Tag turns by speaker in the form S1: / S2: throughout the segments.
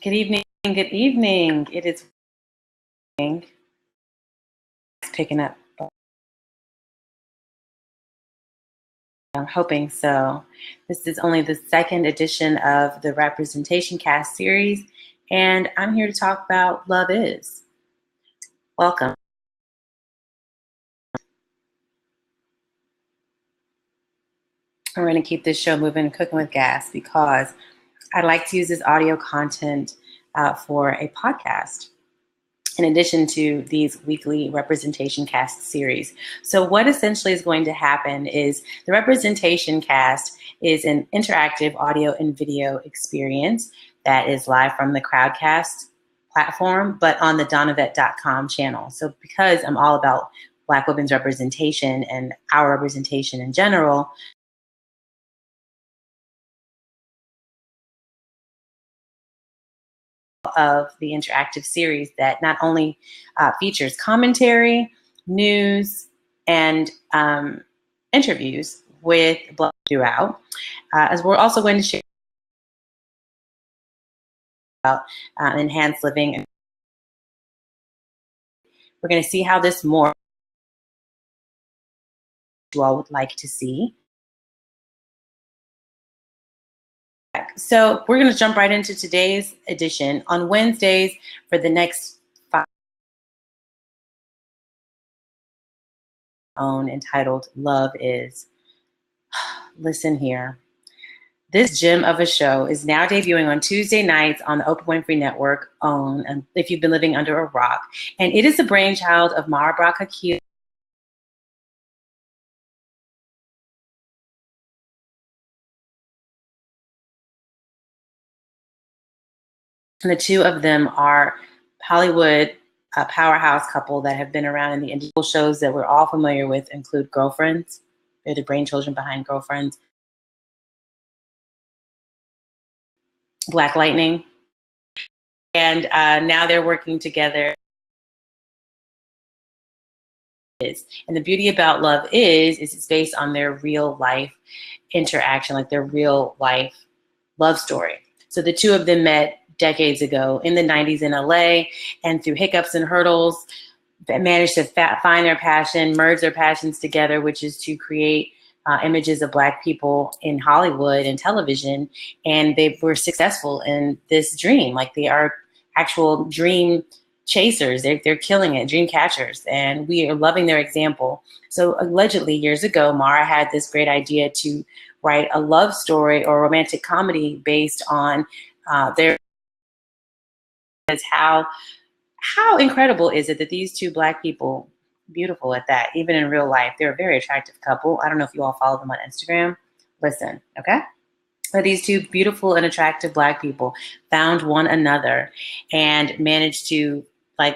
S1: Good evening. Good evening. It is picking up. I'm hoping so. This is only the second edition of the Representation Cast series, and I'm here to talk about Love Is. Welcome. We're going to keep this show moving, cooking with gas, because I'd like to use this audio content for a podcast, in addition to these weekly Representation Cast series. So what essentially is going to happen is the Representation Cast is an interactive audio and video experience that is live from the Crowdcast platform, but on the Dawnavette.com channel. So because I'm all about Black women's representation and our representation in general, of the interactive series that not only features commentary, news, and interviews with Black throughout, as we're also going to share about enhanced living. We're going to see how this more you all would like to see. So we're going to jump right into today's edition. On Wednesdays for the next 5 entitled Love Is. Listen here. This gem of a show is now debuting on Tuesday nights on the Oprah Winfrey Network, OWN, and if you've been living under a rock. And it is the brainchild of Mara Brock Hakil. And the two of them are Hollywood powerhouse couple that have been around in the individual shows that we're all familiar with include Girlfriends. They're the brainchildren behind Girlfriends. Black Lightning. And now they're working together. And the beauty about Love Is it's based on their real life interaction, like their real life love story. So the two of them met decades ago in the 90s in LA, and through hiccups and hurdles, managed to find their passion, merge their passions together, which is to create images of Black people in Hollywood and television. And they were successful in this dream. Like, they are actual dream chasers. They're killing it, dream catchers. And we are loving their example. So allegedly years ago, Mara had this great idea to write a love story or romantic comedy based on their how incredible is it that these two Black people, beautiful at that, even in real life, they're a very attractive couple. I don't know if you all follow them on Instagram. Listen, okay? But these two beautiful and attractive Black people found one another and managed to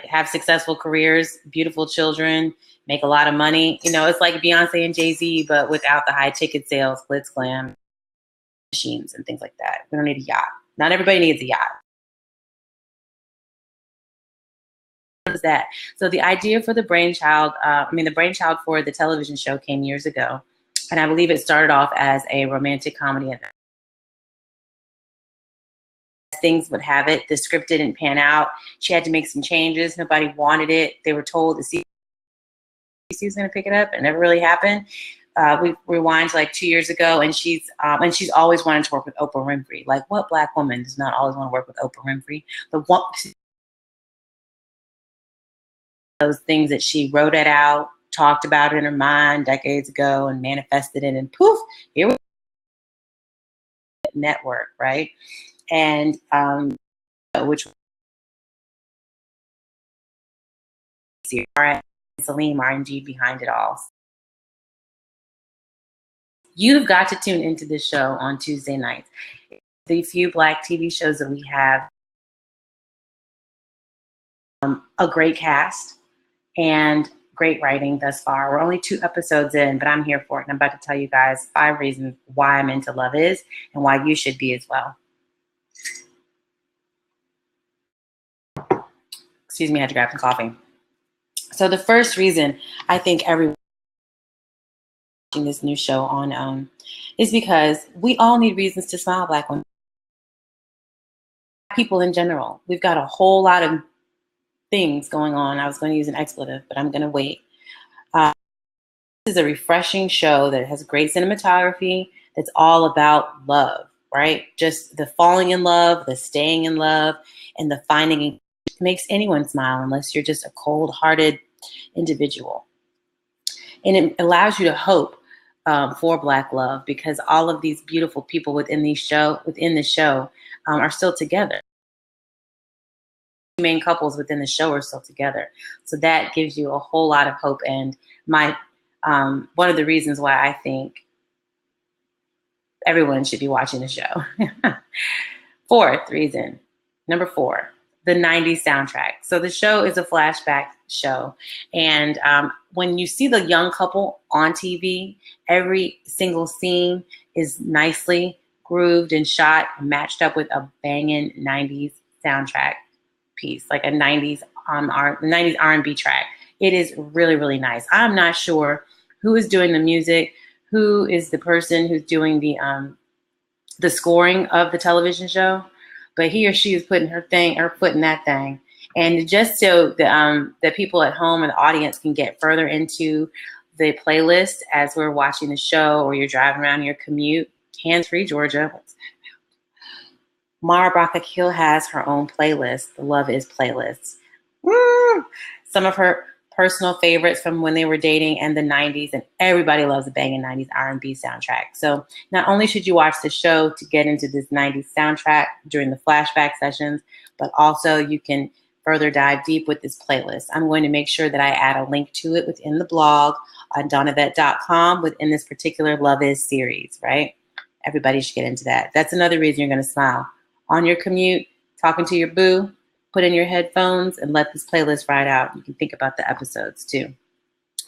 S1: have successful careers, beautiful children, make a lot of money. You know, it's like Beyonce and Jay-Z, but without the high ticket sales, glitz, glam, machines, and things like that. We don't need a yacht. Not everybody needs a yacht. That. So the idea for the brainchild, the brainchild for the television show came years ago. And I believe it started off as a romantic comedy. Things would have it, the script didn't pan out. She had to make some changes. Nobody wanted it. They were told the CBC was going to pick it up. It never really happened. We rewind to 2 years ago, and she's always wanted to work with Oprah Winfrey. Like, what Black woman does not always want to work with Oprah Winfrey? Those things that she wrote it out, talked about it in her mind decades ago, and manifested it, and poof, here we go. Network, right? And which Salim R&G behind it all. You've got to tune into this show on Tuesday nights. The few Black TV shows that we have, a great cast and great writing thus far. We're only 2 episodes in, but I'm here for it. And I'm about to tell you guys 5 reasons why I'm into Love Is and why you should be as well. Excuse me, I had to grab some coffee. So the first reason I think everyone watching this new show on OWN is because we all need reasons to smile, Black women. people in general. We've got a whole lot of things going on. I was going to use an expletive, but I'm going to wait. This is a refreshing show that has great cinematography. That's all about love, right? Just the falling in love, the staying in love, and the finding. It makes anyone smile unless you're just a cold-hearted individual. And it allows you to hope for Black love, because all of these beautiful people within the show are still together. Main couples within the show are still together, so that gives you a whole lot of hope. And my one of the reasons why I think everyone should be watching the show. Fourth reason, number 4, the 90s soundtrack. So the show is a flashback show. And when you see the young couple on TV, every single scene is nicely grooved and shot and matched up with a banging 90s soundtrack piece, like a 90s R&B track. It is really, really nice. I'm not sure who is doing the music, who is the person who's doing the scoring of the television show, but he or she is putting her foot in that thing. And just so that people at home and the audience can get further into the playlist as we're watching the show, or you're driving around your commute, hands-free Georgia. What's that about? Mara Brock-Akil has her own playlist, the LoveIs playlist. Some of her personal favorites from when they were dating and the 90s, and everybody loves a banging 90s R&B soundtrack. So not only should you watch the show to get into this 90s soundtrack during the flashback sessions, but also you can further dive deep with this playlist. I'm going to make sure that I add a link to it within the blog on Dawnavette.com within this particular LoveIs series, right? Everybody should get into that. That's another reason you're going to smile. On your commute, talking to your boo, put in your headphones and let this playlist ride out. You can think about the episodes too.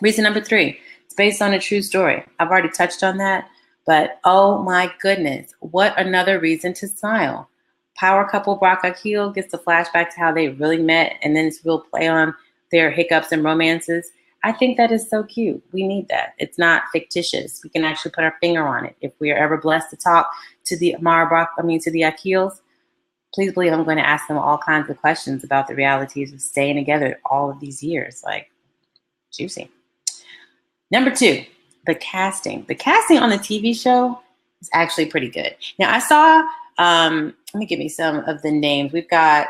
S1: Reason number 3, it's based on a true story. I've already touched on that, but oh my goodness, what another reason to smile. Power couple Brock-Akil gets the flashback to how they really met, and then it's real play on their hiccups and romances. I think that is so cute. We need that. It's not fictitious. We can actually put our finger on it. If we are ever blessed to talk to the to the Akils, please believe I'm going to ask them all kinds of questions about the realities of staying together all of these years. Like, juicy. Number 2, the casting. The casting on the TV show is actually pretty good. Now, I saw, let me give me some of the names. We've got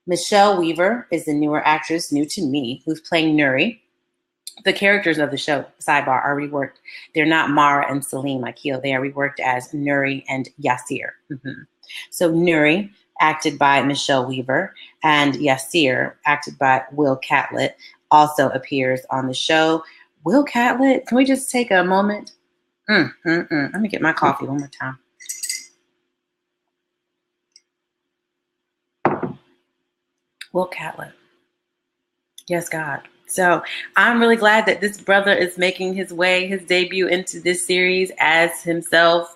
S1: Michelle Weaver is the newer actress, new to me, who's playing Nuri. The characters of the show, sidebar, are reworked. They're not Mara and Salim Akil. They are reworked as Nuri and Yasir. So Nuri, acted by Michelle Weaver, and Yasir, acted by Will Catlett, also appears on the show. Will Catlett, can we just take a moment? Let me get my coffee one more time. Will Catlett. Yes, God. So I'm really glad that this brother is making his debut into this series as himself,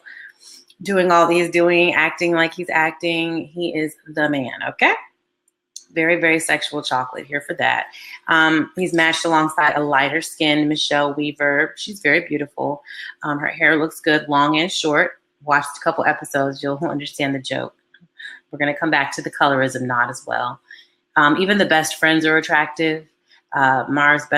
S1: doing all he's doing, acting like he's acting. He is the man, okay? Very, very sexual chocolate here for that. He's matched alongside a lighter skinned Michelle Weaver. She's very beautiful. Her hair looks good, long and short. Watch a couple episodes, you'll understand the joke. We're going to come back to the colorism nod as well. Even the best friends are attractive. Nuri's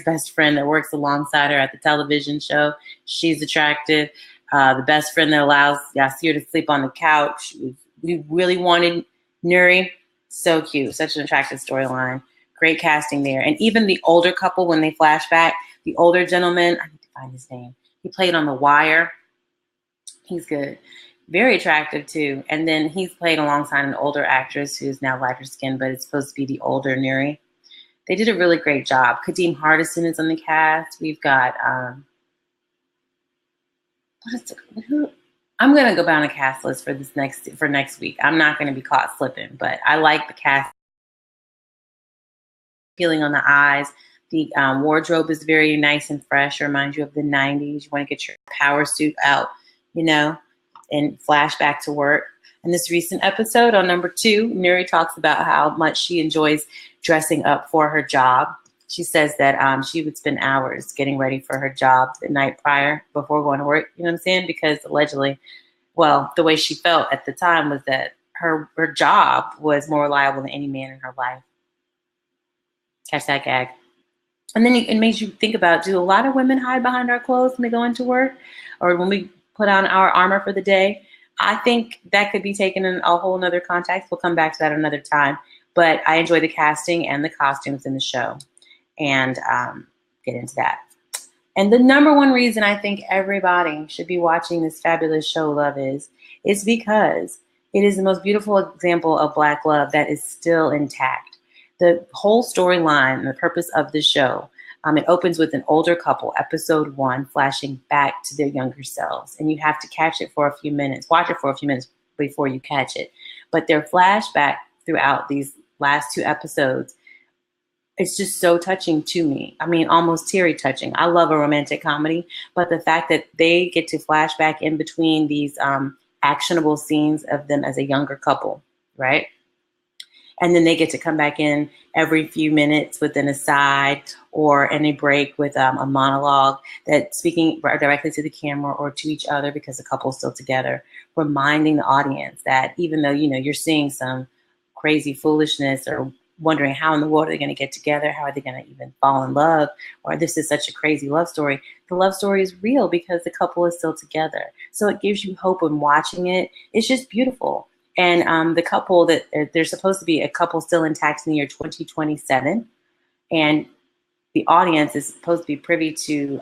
S1: best friend that works alongside her at the television show, she's attractive. The best friend that allows Yasir to sleep on the couch. We really wanted Nuri. So cute. Such an attractive storyline. Great casting there. And even the older couple, when they flash back, the older gentleman, I need to find his name. He played on The Wire. He's good. Very attractive too. And then he's played alongside an older actress who's now lighter skinned, but it's supposed to be the older Nuri. They did a really great job. Kadeem Hardison is on the cast. We've got, I'm going to go down a cast list for next week. I'm not going to be caught slipping, but I like the cast. Feeling on the eyes. The wardrobe is very nice and fresh. It reminds you of the 90s. You want to get your power suit out, and flash back to work. In this recent episode on number 2, Nuri talks about how much she enjoys dressing up for her job. She says that she would spend hours getting ready for her job the night prior before going to work. You know what I'm saying? Because allegedly well, the way she felt at the time was that her job was more reliable than any man in her life. Catch that gag. And then it makes you think about, do a lot of women hide behind our clothes when they go into work or when we put on our armor for the day? I think that could be taken in a whole nother context. We'll come back to that another time. But I enjoy the casting and the costumes in the show, and get into that. And the number one reason I think everybody should be watching this fabulous show, Love is because it is the most beautiful example of Black love that is still intact. The whole storyline, the purpose of the show, it opens with an older couple, episode 1, flashing back to their younger selves. And you have to catch it for a few minutes, watch it for a few minutes before you catch it. But their flashback throughout these last 2 episodes, it's just so touching to me. I mean, almost teary touching. I love a romantic comedy, but the fact that they get to flash back in between these actionable scenes of them as a younger couple, right? And then they get to come back in every few minutes with an aside or in a break with a monologue that's speaking directly to the camera or to each other because the couple's still together, reminding the audience that even though, you're seeing some crazy foolishness or wondering how in the world are they going to get together, how are they going to even fall in love, or this is such a crazy love story, the love story is real because the couple is still together. So it gives you hope when watching it. It's just beautiful. And the couple that there's supposed to be a couple still intact in the year 2027. And the audience is supposed to be privy to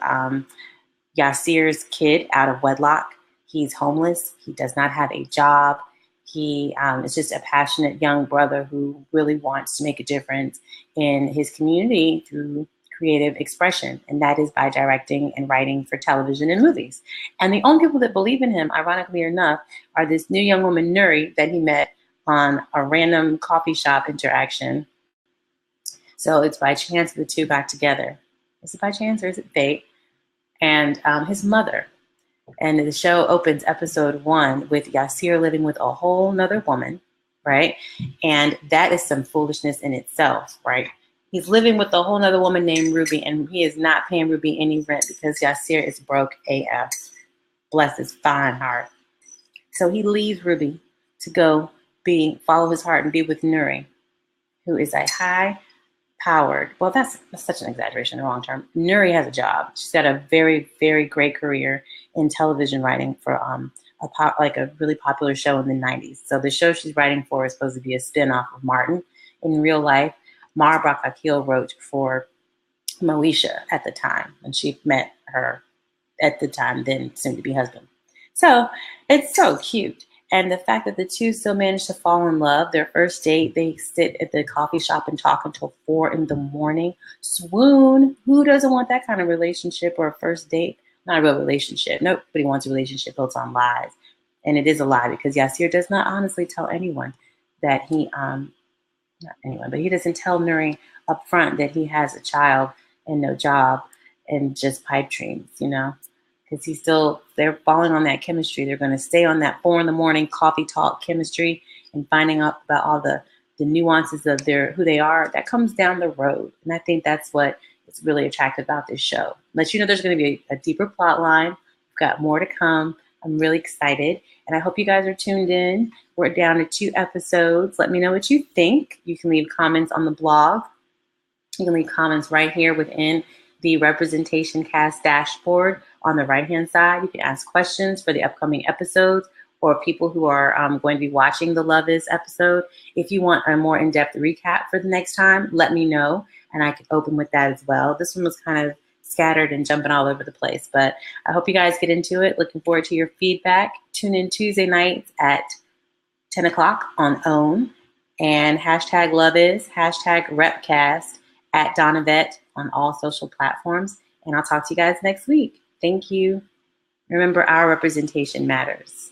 S1: Yasir's kid out of wedlock. He's homeless. He does not have a job. He is just a passionate young brother who really wants to make a difference in his community through creative expression, and that is by directing and writing for television and movies. And the only people that believe in him, ironically enough, are this new young woman, Nuri, that he met on a random coffee shop interaction. So it's by chance the two got together. Is it by chance or is it fate? And his mother. And the show opens episode 1 with Yasir living with a whole nother woman, right? And that is some foolishness in itself, right? He's living with a whole nother woman named Ruby, and he is not paying Ruby any rent because Yasir is broke AF. Bless his fine heart. So he leaves Ruby to go follow his heart and be with Nuri, who is a high-powered, well, that's such an exaggeration in the wrong term. Nuri has a job. She's got a very, very great career in television writing for a really popular show in the 90s. So the show she's writing for is supposed to be a spinoff of Martin. In real life, Mara Akil wrote for Moesha at the time, and she met her at the time, then soon-to-be husband. So it's so cute. And the fact that the two still managed to fall in love, their first date, they sit at the coffee shop and talk until 4 a.m. Swoon. Who doesn't want that kind of relationship or a first date? Not a real relationship. Nobody wants a relationship built on lies. And it is a lie because Yasir does not honestly tell anyone that he, not anyone, but he doesn't tell Nuri up front that he has a child and no job and just pipe dreams, because they're falling on that chemistry. They're going to stay on that 4 a.m. coffee talk chemistry and finding out about all the nuances of who they are. That comes down the road. And I think that's what is really attractive about this show. Let you know there's going to be a deeper plot line. We've got more to come. I'm really excited. And I hope you guys are tuned in. We're down to 2 episodes. Let me know what you think. You can leave comments on the blog. You can leave comments right here within the Representation Cast dashboard on the right-hand side. You can ask questions for the upcoming episodes or people who are going to be watching the Love Is episode. If you want a more in-depth recap for the next time, let me know, and I can open with that as well. This one was kind of scattered and jumping all over the place, but I hope you guys get into it. Looking forward to your feedback. Tune in Tuesday nights at 10 o'clock on OWN, and hashtag LoveIs, hashtag RepCast at Dawnavette on all social platforms. And I'll talk to you guys next week. Thank you. Remember, our representation matters.